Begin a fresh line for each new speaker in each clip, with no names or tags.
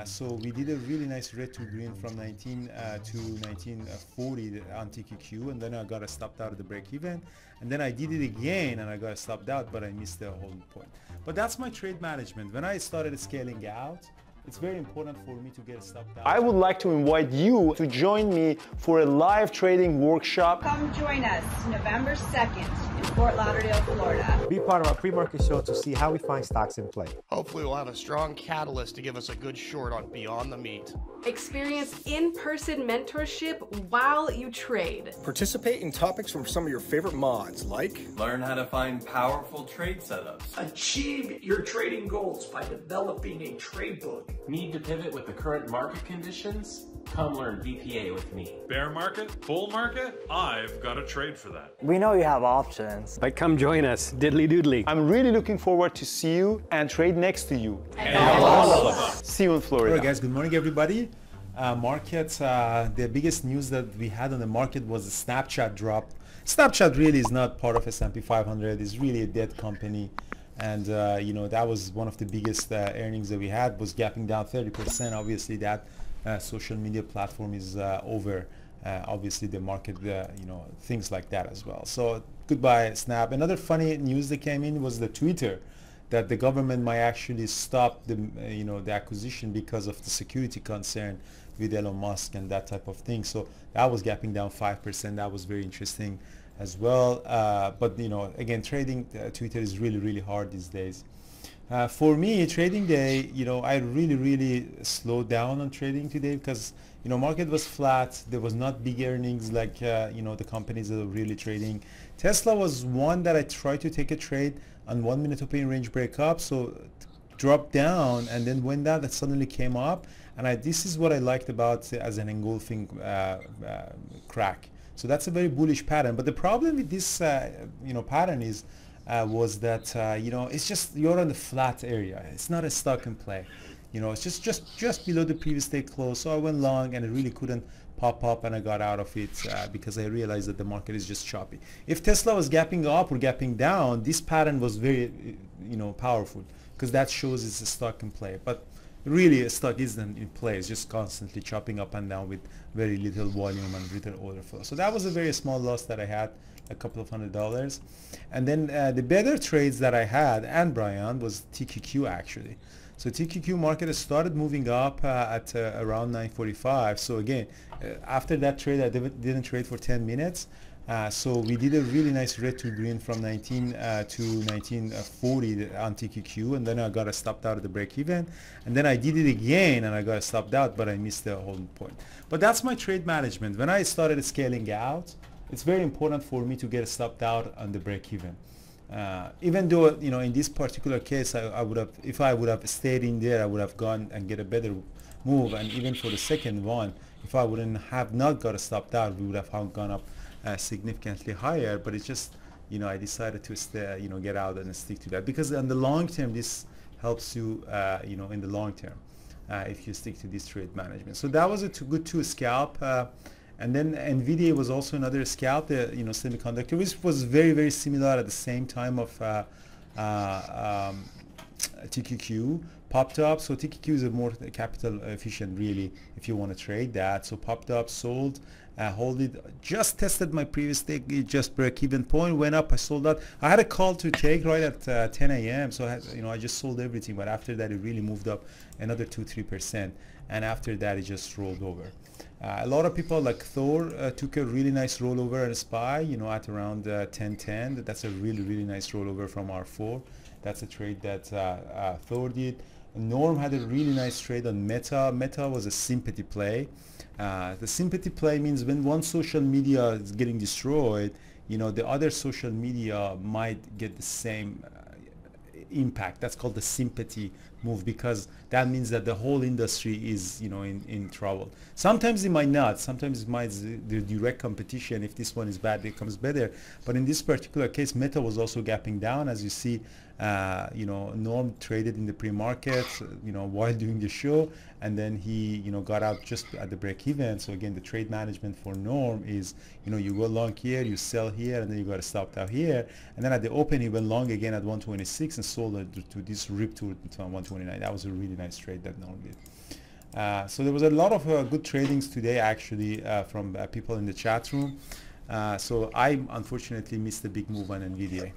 So we did a really nice red to green from 19 to 1940 on TQQ, and then I got stopped out of the break even, and then I did it again and I got stopped out, but I missed the whole point. But that's my trade management. When I started scaling out, it's very important for me to get stopped out.
I would like to invite you to join me for a live trading workshop.
Come join us November 2nd in Fort Lauderdale, Florida.
Be part of our pre-market show to see how we find stocks in play.
Hopefully we'll have a strong catalyst to give us a good short on Beyond the Meat.
Experience in-person mentorship while you trade.
Participate in topics from some of your favorite mods, like
learn how to find powerful trade setups.
Achieve your trading goals by developing a trade book.
Need to pivot with the current market conditions? Come learn VPA with me.
Bear market? Bull market? I've got a trade for that.
We know you have options.
But come join us, diddly doodly.
I'm really looking forward to see you and trade next to you.
And all of us.
See you in Florida.
Alright guys, good morning everybody. Markets, the biggest news that we had on the market was the Snapchat drop. Snapchat really is not part of S&P 500. It's really a dead company. And you know, that was one of the biggest earnings that we had, was gapping down 30%. Obviously that social media platform is over. Obviously the market, you know, things like that as well. So goodbye Snap. Another funny news that came in was the Twitter, that the government might actually stop the you know, the acquisition because of the security concern with Elon Musk and that type of thing. So that was gapping down 5%. That was very interesting as well. But you know, again, trading Twitter is really hard these days. For me, trading day, you know, I really slowed down on trading today because, you know, market was flat. There was not big earnings like, you know, the companies that are really trading. Tesla was one that I tried to take a trade on 1 minute opening range breakup. So dropped down and then when that suddenly came up, and this is what I liked about as an engulfing crack. So that's a very bullish pattern. But the problem with this, you know, pattern is, was that you know, it's just you're on the flat area. It's not a stock in play. You know, it's just below the previous day close. So I went long and it really couldn't pop up, and I got out of it because I realized that the market is just choppy. If Tesla was gapping up or gapping down, this pattern was very, you know, powerful, because that shows it's a stock in play. But really a stock isn't in play. It's just constantly chopping up and down with very little volume and little order flow. So that was a very small loss that I had, a couple of $100. And then the better trades that I had, and Brian, was TQQ actually. So TQQ market started moving up at around 9:45. So again, after that trade, I didn't trade for 10 minutes. So we did a really nice red to green from 19 to 1940 on TQQ, and then I got stopped out of the break even, and then I did it again and I got stopped out, but I missed the whole point. But that's my trade management. When I started scaling out, it's very important for me to get stopped out on the break even. Even though, you know, in this particular case, I would have, if I would have stayed in there, I would have gone and get a better move. And even for the second one, if I wouldn't have not got stopped out, we would have gone up significantly higher. But it's just, you know, I decided to stay, you know, get out and stick to that, because in the long term this helps you, you know, in the long term if you stick to this trade management. So that was a good to scalp. And then Nvidia was also another scalp, the, you know, semiconductor, which was very similar at the same time of TQQ popped up. So TQQ is a more capital efficient really if you want to trade that. So popped up, sold, hold it, just tested my previous take, it just break even point, went up, I sold out. I had a call to take right at 10 a.m. so I had, you know, I just sold everything, but after that it really moved up another 2-3%, and after that it just rolled over. A lot of people like Thor took a really nice rollover at SPY, you know, at around 10.10. That's a really nice rollover from R4. That's a trade that Thor did. Norm had a really nice trade on Meta. Meta was a sympathy play. The sympathy play means when one social media is getting destroyed, you know, the other social media might get the same impact. That's called the sympathy move, because that means that the whole industry is, you know, in trouble. Sometimes it might not. Sometimes it might the direct competition. If this one is bad, it becomes better. But in this particular case, Meta was also gapping down, as you see. You know, Norm traded in the pre-market, you know, while doing the show, and then he, you know, got out just at the break even. So again, the trade management for Norm is, you know, you go long here, you sell here, and then you got to stop out here, and then at the open he went long again at 126 and sold it to this rip to 129. That was a really nice trade that Norm did. So there was a lot of good tradings today actually from people in the chat room. So I unfortunately missed the big move on NVIDIA.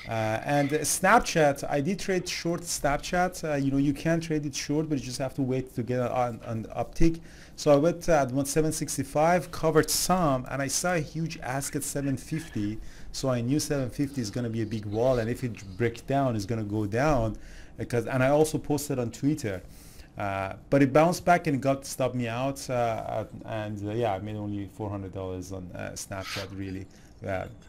And Snapchat, I did trade short Snapchat. You know, you can trade it short, but you just have to wait to get an uptick. So I went at 765, covered some, and I saw a huge ask at 750. So I knew 750 is going to be a big wall, and if it breaks down, it's going to go down. And I also posted on Twitter. But it bounced back and it got stopped me out, yeah, I made only $400 on Snapchat really,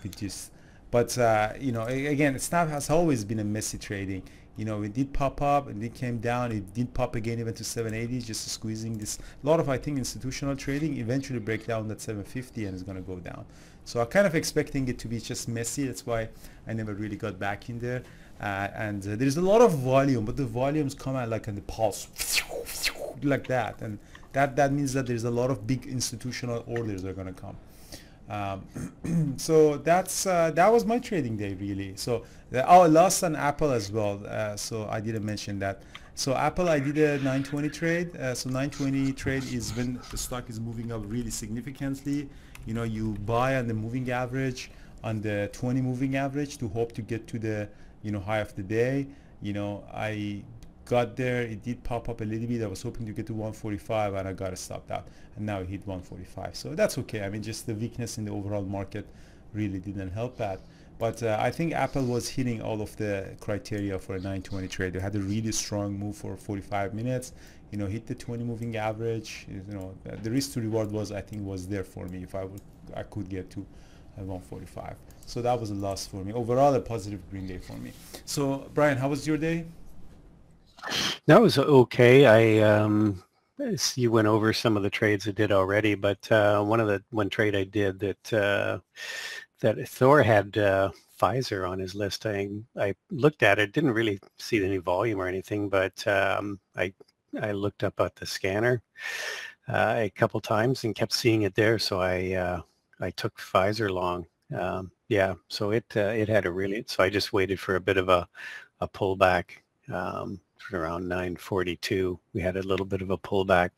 with just. But you know, again, Snap has always been a messy trading. You know, it did pop up and it came down. It did pop again, even to 780, just squeezing this. A lot of, I think, institutional trading eventually break down that 750 and it's going to go down. So I'm kind of expecting it to be just messy. That's why I never really got back in there. And there's a lot of volume, but the volumes come out like in the pulse, like that, and that means that there's a lot of big institutional orders that are going to come. So that was my trading day really. So I lost on Apple as well, so I didn't mention that. So Apple, I did a 920 trade. So 920 trade is when the stock is moving up really significantly. You know, you buy on the moving average, on the 20 moving average, to hope to get to the, you know, high of the day. You know, I got there, it did pop up a little bit. I was hoping to get to 145 and I got to stop that, and now it hit 145. So that's okay. I mean, just the weakness in the overall market really didn't help that. But I think Apple was hitting all of the criteria for a 920 trade. They had a really strong move for 45 minutes. You know, hit the 20 moving average. You know, the risk to reward was, I think, was there for me if I could get to 145. So that was a loss for me. Overall, a positive green day for me. So Brian, how was your day?
That was okay. You went over some of the trades I did already, but one trade I did that Thor had Pfizer on his list. I looked at it, didn't really see any volume or anything, but I looked up at the scanner a couple times and kept seeing it there, so I took Pfizer long. Yeah, so it had a really, so I just waited for a bit of a pullback. Around 942 we had a little bit of a pullback,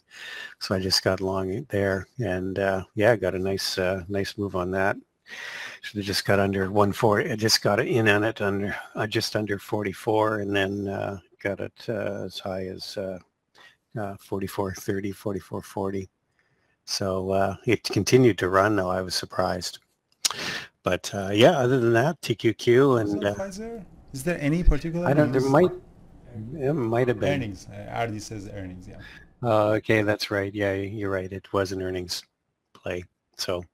so I just got long there, and yeah, I got a nice move on that. Should have just got under 140. I just got in on it under just under 44, and then got it as high as 44.30, 44.40. So it continued to run, though. I was surprised, but yeah, other than that, TQQ and
is there any particular?
I don't. It might have been
earnings. Ardi says earnings. Yeah.
Okay, that's right. Yeah, you're right. It was an earnings play. So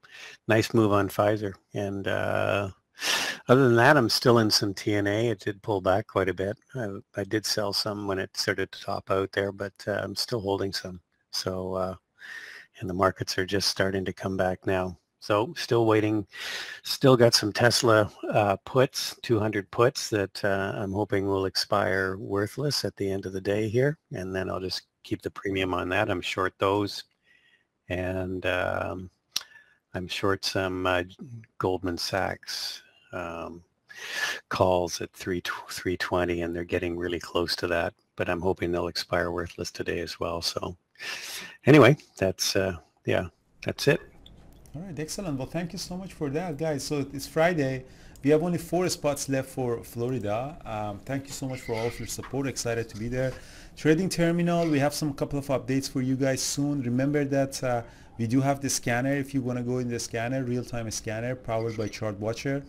nice move on Pfizer. And other than that, I'm still in some TNA. It did pull back quite a bit. I did sell some when it started to top out there, but I'm still holding some. So and the markets are just starting to come back now. So still waiting, still got some Tesla puts, 200 puts that I'm hoping will expire worthless at the end of the day here. And then I'll just keep the premium on that. I'm short those. And I'm short some Goldman Sachs calls at 320, and they're getting really close to that. But I'm hoping they'll expire worthless today as well. So anyway, that's, yeah, that's it.
All right, excellent. Well, thank you so much for that, guys. So it's Friday. We have only 4 spots left for Florida. Thank you so much for all of your support. Excited to be there. Trading Terminal, we have some couple of updates for you guys soon. Remember that we do have the scanner. If you want to go in the scanner, real-time scanner powered by ChartWatcher.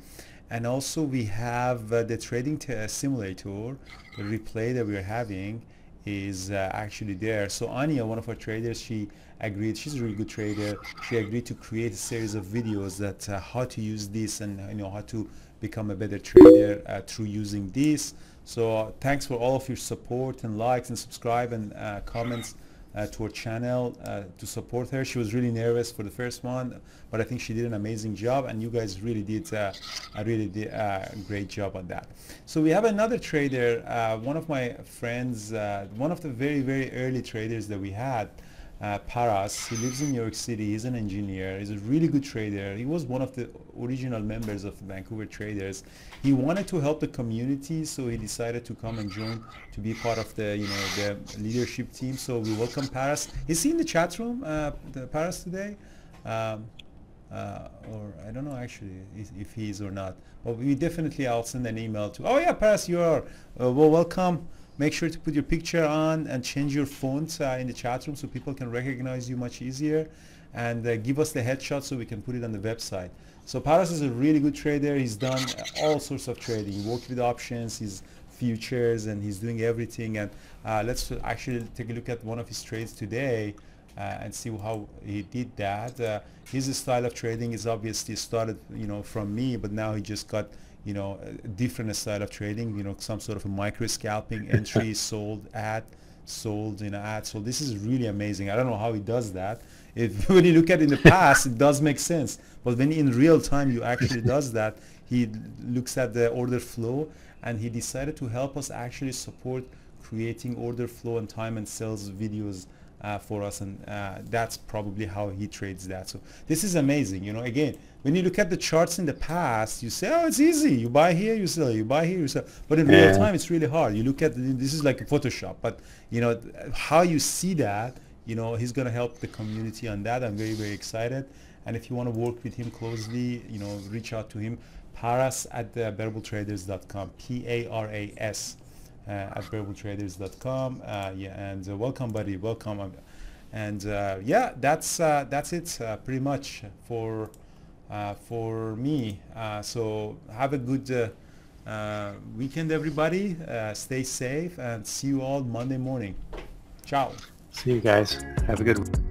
And also we have the trading simulator, the replay that we're having is actually there. So Anya, one of our traders, she agreed, she's a really good trader, she agreed to create a series of videos that how to use this and how to become a better trader through using this. So thanks for all of your support and likes and subscribe and comments to our channel to support her. She was really nervous for the first one, but I think she did an amazing job, and you guys really did a great job on that. So we have another trader, one of my friends, one of the very, very early traders that we had. Paras. He lives in New York City. He's an engineer. He's a really good trader. He was one of the original members of Vancouver Traders. He wanted to help the community, so he decided to come and join to be part of the the leadership team. So we welcome Paras. Is he in the chat room, the Paras today? Or I don't know actually if he is or not. But we definitely, I'll send an email to. Oh yeah, Paras, you are. Well, welcome. Make sure to put your picture on and change your font in the chat room so people can recognize you much easier, and give us the headshot so we can put it on the website. So Paras is a really good trader. He's done all sorts of trading. He worked with options, his futures, and he's doing everything. And let's actually take a look at one of his trades today and see how he did that. His style of trading is obviously started, from me, but now he just got a different style of trading, some sort of a micro scalping entry, sold, add, sold, add, sold. This is really amazing. I don't know how he does that. When you look at it in the past, it does make sense. But when in real time you actually does that, he looks at the order flow, and he decided to help us actually support creating order flow and time and sales videos for us, and that's probably how he trades that. So this is amazing. Again, when you look at the charts in the past, you say, oh, it's easy. You buy here, you sell. You buy here, you sell. But in real time, it's really hard. You look at this is like a Photoshop, but how you see that, he's going to help the community on that. I'm very, very excited. And if you want to work with him closely, reach out to him. Paras at bearabletraders.com. Paras at bearabletraders.com. And welcome, buddy. Welcome. And yeah, that's it pretty much for me. So have a good weekend, everybody. Stay safe, and see you all Monday morning. Ciao.
See you guys. Have a good one.